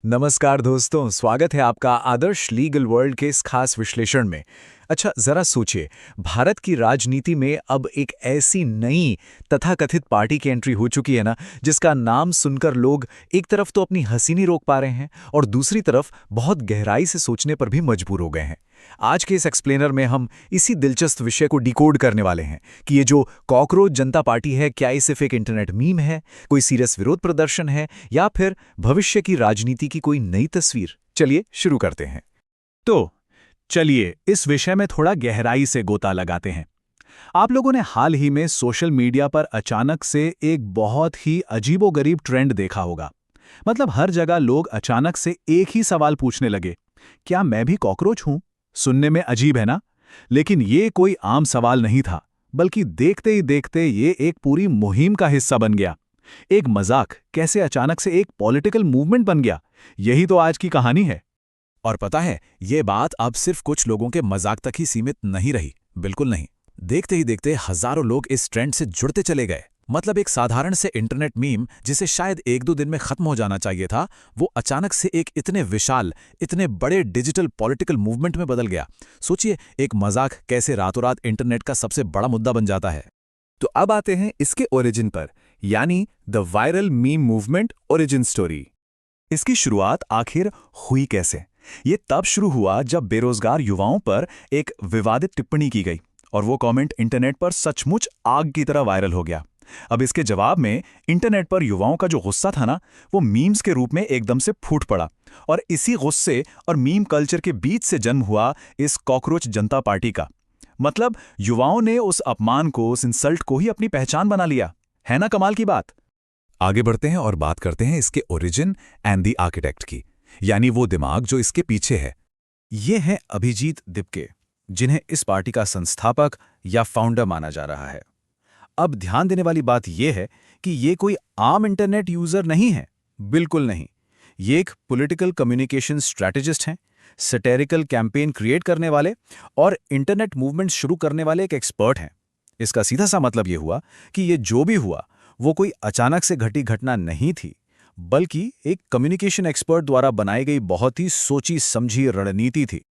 नमस्कार दोस्तों, स्वागत है आपका आदर्श लीगल वर्ल्ड के इस खास विश्लेषण में। अच्छा, जरा सोचिए, भारत की राजनीति में अब एक ऐसी नई तथाकथित पार्टी की एंट्री हो चुकी है ना, जिसका नाम सुनकर लोग एक तरफ तो अपनी हंसी नहीं रोक पा रहे हैं और दूसरी तरफ बहुत गहराई से सोचने पर भी मजबूर हो गए हैं। आज के इस एक्सप्लेनर में हम इसी दिलचस्प विषय को डिकोड करने वाले हैं कि ये जो कॉकरोच जनता पार्टी है, क्या ये सिर्फ एक इंटरनेट मीम है, कोई सीरियस विरोध प्रदर्शन है, या फिर भविष्य की राजनीति की कोई नई तस्वीर। चलिए शुरू करते हैं। तो चलिए इस विषय में थोड़ा गहराई से गोता लगाते हैं। आप लोगों ने हाल ही में सोशल मीडिया पर अचानक से एक बहुत ही अजीबोगरीब ट्रेंड देखा होगा। मतलब हर जगह लोग अचानक से एक ही सवाल पूछने लगे, क्या मैं भी कॉकरोच हूं? सुनने में अजीब है ना? लेकिन ये कोई आम सवाल नहीं था, बल्कि देखते ही देखते ये एक पूरी मुहिम का हिस्सा बन गया। एक मजाक कैसे अचानक से एक पॉलिटिकल मूवमेंट बन गया, यही तो आज की कहानी है। और पता है, ये बात अब सिर्फ कुछ लोगों के मजाक तक ही सीमित नहीं रही। बिल्कुल नहीं। देखते ही देखते हजारों लोग इस ट्रेंड से जुड़ते चले गए। मतलब एक साधारण से इंटरनेट मीम जिसे शायद एक दो दिन में खत्म हो जाना चाहिए था, वो अचानक से एक इतने विशाल, इतने बड़े डिजिटल पॉलिटिकल मूवमेंट में बदल गया। सोचिए, एक मजाक कैसे रातों रात इंटरनेट का सबसे बड़ा मुद्दा बन जाता है। तो अब आते हैं इसके ओरिजिन पर, यानी the viral meme movement origin story. इसकी शुरुआत आखिर हुई कैसे? ये तब शुरू हुआ जब बेरोजगार युवाओं पर एक विवादित टिप्पणी की गई और वो कमेंट इंटरनेट पर सचमुच आग की तरह वायरल हो गया। अब इसके जवाब में इंटरनेट पर युवाओं का जो गुस्सा था ना, वो मीम्स के रूप में एकदम से फूट पड़ा। और इसी गुस्से और मीम कल्चर के बीच से जन्म हुआ इस कॉकरोच जनता पार्टी का। मतलब युवाओं ने उस अपमान को, उस इंसल्ट को ही अपनी पहचान बना लिया। है ना कमाल की बात? आगे बढ़ते हैं और बात करते हैं इसके ओरिजिन एंड द आर्किटेक्ट की, यानी वो दिमाग जो इसके पीछे है। ये हैं अभिजीत दिपके, जिन्हें इस पार्टी का संस्थापक या फाउंडर माना जा रहा है। अब ध्यान देने वाली बात यह है कि ये कोई आम इंटरनेट यूजर नहीं है, बिल्कुल नहीं। ये एक पॉलिटिकल कम्युनिकेशन स्ट्रैटेजिस्ट हैं, सैटिरिकल कैंपेन क्रिएट करने वाले और इंटरनेट मूवमेंट शुरू करने वाले एक एक्सपर्ट हैं। इसका सीधा सा मतलब ये हुआ कि ये जो भी हुआ वो कोई अचानक से घटी घटना नहीं थी, बल्कि एक कम्युनिकेशन एक्सपर्ट द्वारा बनाई गई बहुत ही सोची समझी रणनीति थी।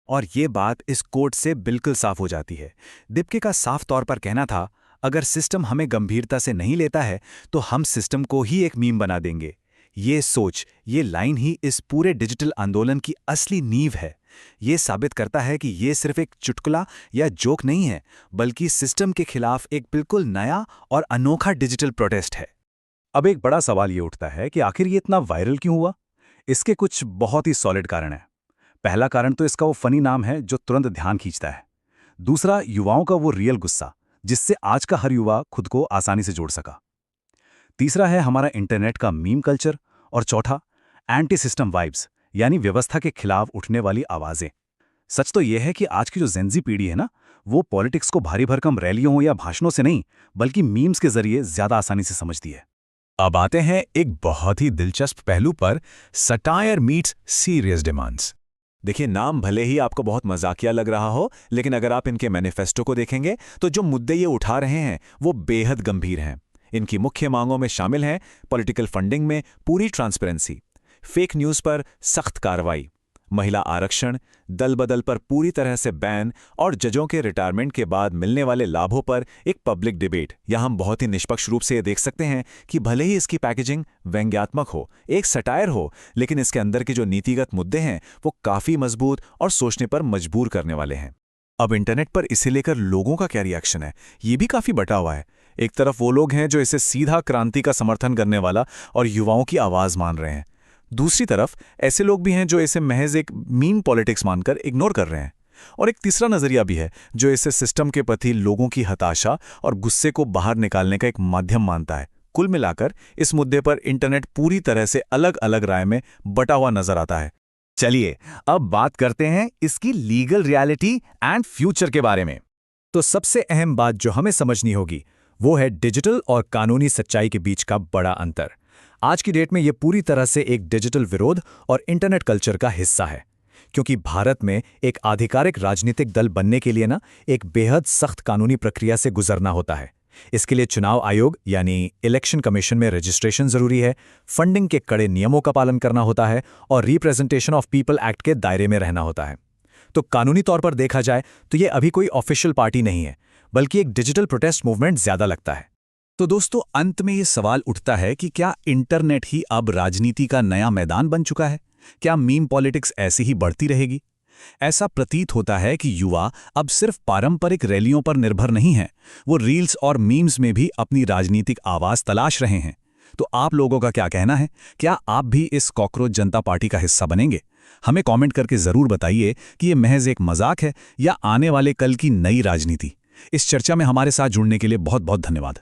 और ये बात इस कोट से बिल्कुल साफ हो जाती है। दिपके का साफ तौर पर कहना था, अगर सिस्टम हमें गंभीरता से नहीं लेता है तो हम सिस्टम को ही एक मीम बना देंगे। ये सोच, ये लाइन ही इस पूरे डिजिटल आंदोलन की असली नींव है। ये साबित करता है कि ये सिर्फ एक चुटकुला या जोक नहीं है, बल्कि सिस्टम के खिलाफ एक बिल्कुल नया और अनोखा डिजिटल प्रोटेस्ट है। अब एक बड़ा सवाल ये उठता है कि आखिर ये इतना वायरल क्यों हुआ? इसके कुछ बहुत ही सॉलिड कारण हैं। पहला कारण तो इसका वो फनी नाम है जो तुरंत ध्यान खींचता है। दूसरा, युवाओं का वो रियल गुस्सा, जिससे आज का हर युवा खुद को आसानी से जोड़ सका। तीसरा है हमारा इंटरनेट का मीम कल्चर। और चौथा, एंटी सिस्टम वाइब्स, यानी व्यवस्था के खिलाफ उठने वाली आवाजें। सच तो यह है कि आज की जो जेनजी पीढ़ी है ना, वो पॉलिटिक्स को भारी भरकम रैलियों या भाषणों से नहीं, बल्कि मीम्स के जरिए ज्यादा आसानी से समझती है। अब आते हैं एक बहुत ही दिलचस्प पहलू पर, सटायर मीट्स सीरियस डिमांड्स। देखिए, नाम भले ही आपको बहुत मजाकिया लग रहा हो, लेकिन अगर आप इनके मैनिफेस्टो को देखेंगे तो जो मुद्दे ये उठा रहे हैं वो बेहद गंभीर हैं। इनकी मुख्य मांगों में शामिल हैं पॉलिटिकल फंडिंग में पूरी ट्रांसपेरेंसी, फेक न्यूज़ पर सख्त कार्रवाई, महिला आरक्षण, दल बदल पर पूरी तरह से बैन और जजों के रिटायरमेंट के बाद मिलने वाले लाभों पर एक पब्लिक डिबेट। यहाँ हम बहुत ही निष्पक्ष रूप से ये देख सकते हैं कि भले ही इसकी पैकेजिंग व्यंग्यात्मक हो, एक सटायर हो, लेकिन इसके अंदर के जो नीतिगत मुद्दे हैं वो काफ़ी मजबूत और सोचने पर मजबूर करने वाले हैं। अब इंटरनेट पर इसे लेकर लोगों का क्या रिएक्शन है, ये भी काफ़ी बटा हुआ है। एक तरफ वो लोग हैं जो इसे सीधा क्रांति का समर्थन करने वाला और युवाओं की आवाज़ मान रहे हैं। दूसरी तरफ ऐसे लोग भी हैं जो इसे महज एक मीम पॉलिटिक्स मानकर इग्नोर कर रहे हैं। और एक तीसरा नजरिया भी है जो इसे सिस्टम के प्रति लोगों की हताशा और गुस्से को बाहर निकालने का एक माध्यम मानता है। कुल मिलाकर इस मुद्दे पर इंटरनेट पूरी तरह से अलग अलग राय में बटा हुआ नजर आता है। चलिए अब बात करते हैं इसकी लीगल रियलिटी एंड फ्यूचर के बारे में। तो सबसे अहम बात जो हमें समझनी होगी वो है डिजिटल और कानूनी सच्चाई के बीच का बड़ा अंतर। आज की डेट में यह पूरी तरह से एक डिजिटल विरोध और इंटरनेट कल्चर का हिस्सा है, क्योंकि भारत में एक आधिकारिक राजनीतिक दल बनने के लिए एक बेहद सख्त कानूनी प्रक्रिया से गुजरना होता है। इसके लिए चुनाव आयोग यानी इलेक्शन कमीशन में रजिस्ट्रेशन जरूरी है, फंडिंग के कड़े नियमों का पालन करना होता है और रिप्रेजेंटेशन ऑफ पीपल एक्ट के दायरे में रहना होता है। तो कानूनी तौर पर देखा जाए तो ये अभी कोई ऑफिशियल पार्टी नहीं है, बल्कि एक डिजिटल प्रोटेस्ट मूवमेंट ज्यादा लगता है। तो दोस्तों, अंत में ये सवाल उठता है कि क्या इंटरनेट ही अब राजनीति का नया मैदान बन चुका है? क्या मीम पॉलिटिक्स ऐसी ही बढ़ती रहेगी? ऐसा प्रतीत होता है कि युवा अब सिर्फ पारंपरिक रैलियों पर निर्भर नहीं हैं, वो रील्स और मीम्स में भी अपनी राजनीतिक आवाज तलाश रहे हैं। तो आप लोगों का क्या कहना है? क्या आप भी इस कॉकरोच जनता पार्टी का हिस्सा बनेंगे? हमें कमेंट करके जरूर बताइए कि ये महज एक मजाक है या आने वाले कल की नई राजनीति। इस चर्चा में हमारे साथ जुड़ने के लिए बहुत बहुत धन्यवाद।